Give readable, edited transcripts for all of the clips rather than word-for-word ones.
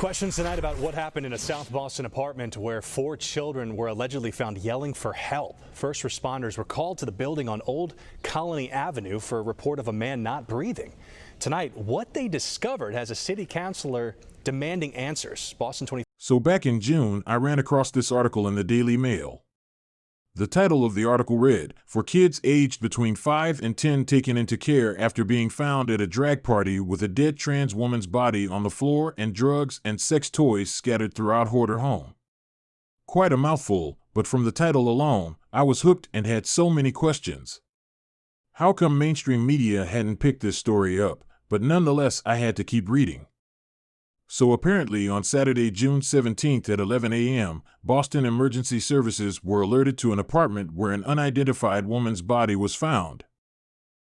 Questions tonight about what happened in a South Boston apartment where 4 children were allegedly found yelling for help. First responders were called to the building on Old Colony Avenue for a report of a man not breathing. Tonight, what they discovered has a city councilor demanding answers. Boston 20. So back in June, I ran across this article in the Daily Mail. The title of the article read, "For kids aged between 5 and 10 taken into care after being found at a drag party with a dead trans woman's body on the floor and drugs and sex toys scattered throughout Horrid home." Quite a mouthful, but from the title alone, I was hooked and had so many questions. How come mainstream media hadn't picked this story up, but nonetheless I had to keep reading. So apparently on Saturday, June 17th at 11 a.m., Boston Emergency Services were alerted to an apartment where an unidentified woman's body was found.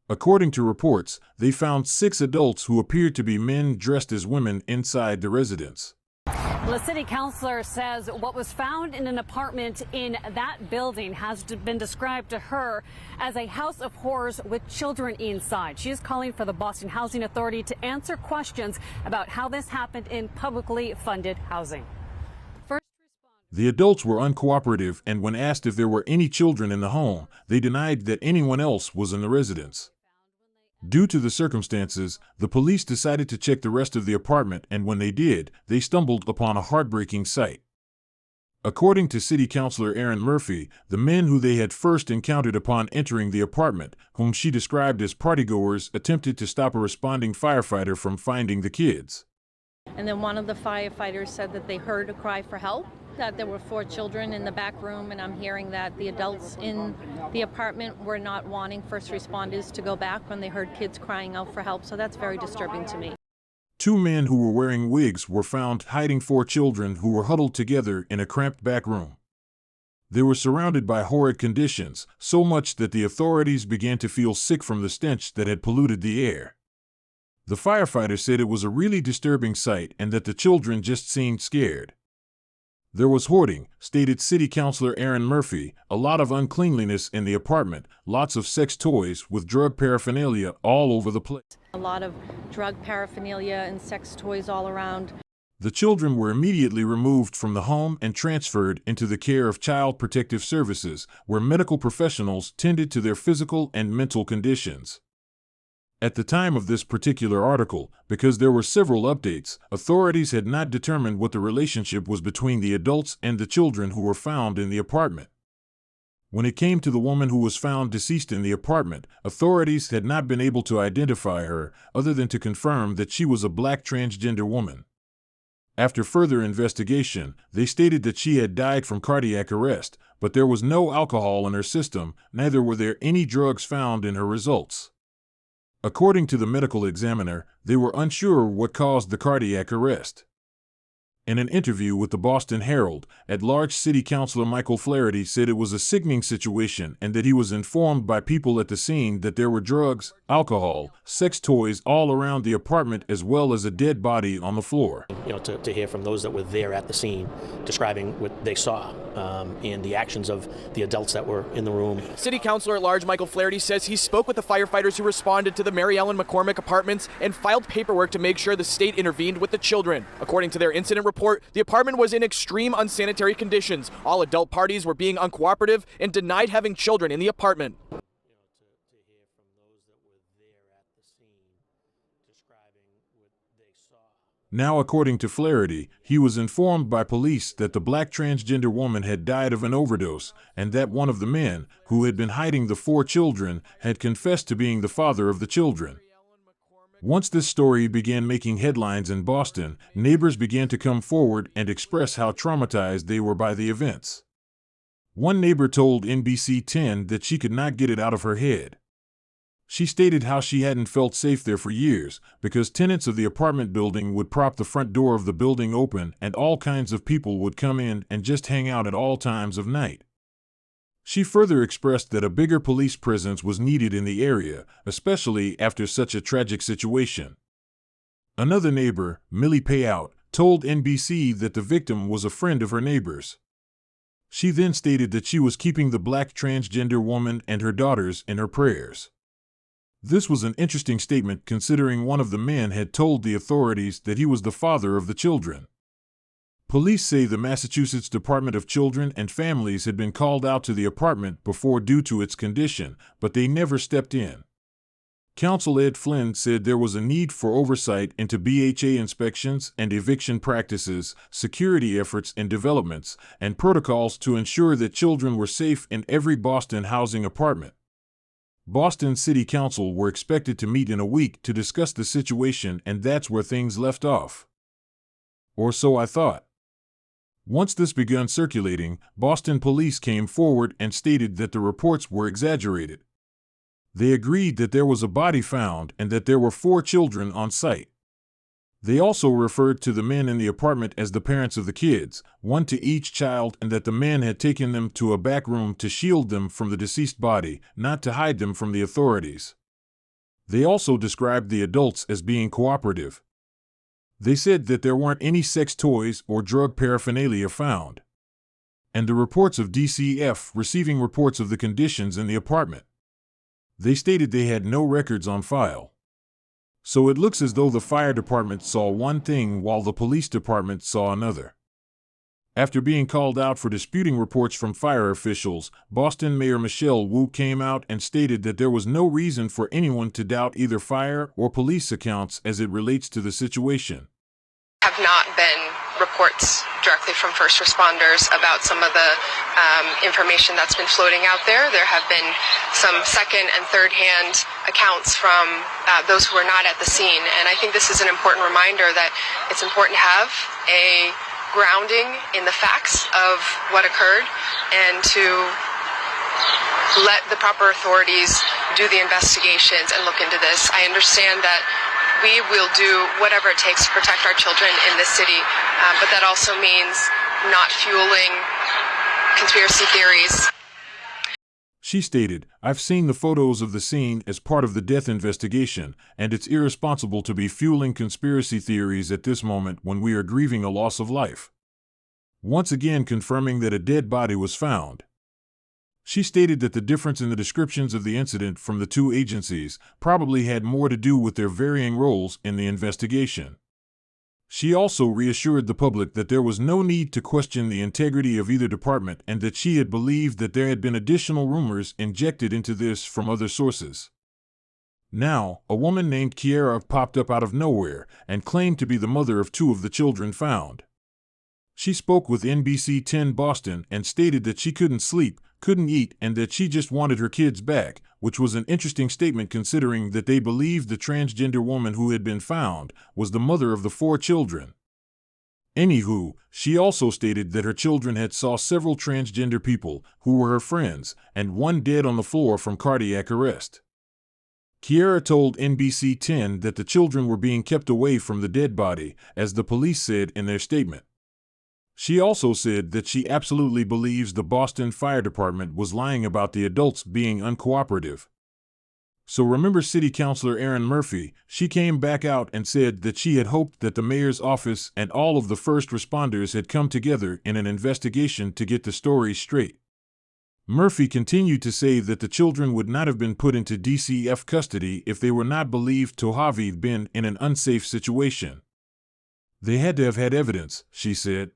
According to reports, they found 6 adults who appeared to be men dressed as women inside the residence. The city councilor says what was found in an apartment in that building has been described to her as a house of horrors with children inside. She is calling for the Boston Housing Authority to answer questions about how this happened in publicly funded housing. The adults were uncooperative, and when asked if there were any children in the home, they denied that anyone else was in the residence. Due to the circumstances, the police decided to check the rest of the apartment, and when they did, they stumbled upon a heartbreaking sight. According to City Councilor Aaron Murphy, the men who they had first encountered upon entering the apartment, whom she described as partygoers, attempted to stop a responding firefighter from finding the kids. And then one of the firefighters said that they heard a cry for help, that there were 4 children in the back room, and I'm hearing that the adults in the apartment were not wanting first responders to go back when they heard kids crying out for help, so that's very disturbing to me. 2 men who were wearing wigs were found hiding 4 children who were huddled together in a cramped back room. They were surrounded by horrid conditions, so much that the authorities began to feel sick from the stench that had polluted the air. The firefighter said it was a really disturbing sight and that the children just seemed scared. There was hoarding, stated City Councilor Aaron Murphy, a lot of uncleanliness in the apartment, lots of sex toys with drug paraphernalia all over the place. A lot of drug paraphernalia and sex toys all around. The children were immediately removed from the home and transferred into the care of Child Protective Services, where medical professionals tended to their physical and mental conditions. At the time of this particular article, because there were several updates, authorities had not determined what the relationship was between the adults and the children who were found in the apartment. When it came to the woman who was found deceased in the apartment, authorities had not been able to identify her, other than to confirm that she was a black transgender woman. After further investigation, they stated that she had died from cardiac arrest, but there was no alcohol in her system, neither were there any drugs found in her results. According to the medical examiner, they were unsure what caused the cardiac arrest. In an interview with the Boston Herald, at-large City Councilor Michael Flaherty said it was a sickening situation and that he was informed by people at the scene that there were drugs, alcohol, sex toys all around the apartment, as well as a dead body on the floor. To hear from those that were there at the scene, describing what they saw and the actions of the adults that were in the room. City Councilor at Large Michael Flaherty says he spoke with the firefighters who responded to the Mary Ellen McCormick apartments and filed paperwork to make sure the state intervened with the children. According to their incident report, the apartment was in extreme unsanitary conditions. All adult parties were being uncooperative and denied having children in the apartment. Now, according to Flaherty, he was informed by police that the black transgender woman had died of an overdose and that one of the men, who had been hiding the 4 children, had confessed to being the father of the children. Once this story began making headlines in Boston, neighbors began to come forward and express how traumatized they were by the events. One neighbor told NBC 10 that she could not get it out of her head. She stated how she hadn't felt safe there for years because tenants of the apartment building would prop the front door of the building open and all kinds of people would come in and just hang out at all times of night. She further expressed that a bigger police presence was needed in the area, especially after such a tragic situation. Another neighbor, Millie Payout, told NBC that the victim was a friend of her neighbor's. She then stated that she was keeping the black transgender woman and her daughters in her prayers. This was an interesting statement considering one of the men had told the authorities that he was the father of the children. Police say the Massachusetts Department of Children and Families had been called out to the apartment before due to its condition, but they never stepped in. Counsel Ed Flynn said there was a need for oversight into BHA inspections and eviction practices, security efforts and developments, and protocols to ensure that children were safe in every Boston housing apartment. Boston City Council were expected to meet in a week to discuss the situation, and that's where things left off. Or so I thought. Once this began circulating, Boston police came forward and stated that the reports were exaggerated. They agreed that there was a body found and that there were 4 children on site. They also referred to the men in the apartment as the parents of the kids, 1 to each child, and that the men had taken them to a back room to shield them from the deceased body, not to hide them from the authorities. They also described the adults as being cooperative. They said that there weren't any sex toys or drug paraphernalia found. And the reports of DCF receiving reports of the conditions in the apartment. They stated they had no records on file. So it looks as though the fire department saw one thing while the police department saw another. After being called out for disputing reports from fire officials, Boston Mayor Michelle Wu came out and stated that there was no reason for anyone to doubt either fire or police accounts as it relates to the situation. Have not been reports directly from first responders about some of the information that's been floating out there. There have been some second and third hand accounts from those who are not at the scene. And I think this is an important reminder that it's important to have a grounding in the facts of what occurred and to let the proper authorities do the investigations and look into this. I understand that we will do whatever it takes to protect our children in this city, but that also means not fueling conspiracy theories. She stated, "I've seen the photos of the scene as part of the death investigation, and it's irresponsible to be fueling conspiracy theories at this moment when we are grieving a loss of life." Once again confirming that a dead body was found. She stated that the difference in the descriptions of the incident from the 2 agencies probably had more to do with their varying roles in the investigation. She also reassured the public that there was no need to question the integrity of either department and that she had believed that there had been additional rumors injected into this from other sources. Now, a woman named Kiera popped up out of nowhere and claimed to be the mother of 2 of the children found. She spoke with NBC 10 Boston and stated that she couldn't sleep, couldn't eat, and that she just wanted her kids back, which was an interesting statement considering that they believed the transgender woman who had been found was the mother of the 4 children. Anywho, she also stated that her children had saw several transgender people who were her friends, and 1 dead on the floor from cardiac arrest. Kiera told NBC 10 that the children were being kept away from the dead body, as the police said in their statement. She also said that she absolutely believes the Boston Fire Department was lying about the adults being uncooperative. So remember City Councilor Erin Murphy, she came back out and said that she had hoped that the mayor's office and all of the first responders had come together in an investigation to get the story straight. Murphy continued to say that the children would not have been put into DCF custody if they were not believed to have been in an unsafe situation. They had to have had evidence, she said.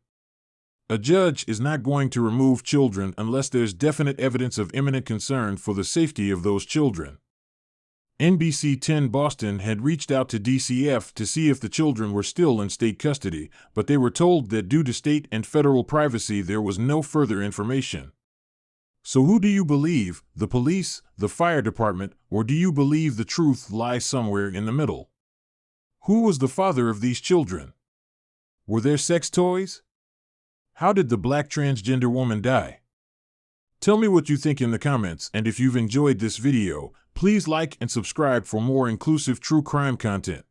A judge is not going to remove children unless there's definite evidence of imminent concern for the safety of those children. NBC 10 Boston had reached out to DCF to see if the children were still in state custody, but they were told that due to state and federal privacy there was no further information. So who do you believe, the police, the fire department, or do you believe the truth lies somewhere in the middle? Who was the father of these children? Were there sex toys? How did the black transgender woman die? Tell me what you think in the comments, and if you've enjoyed this video, please like and subscribe for more inclusive true crime content.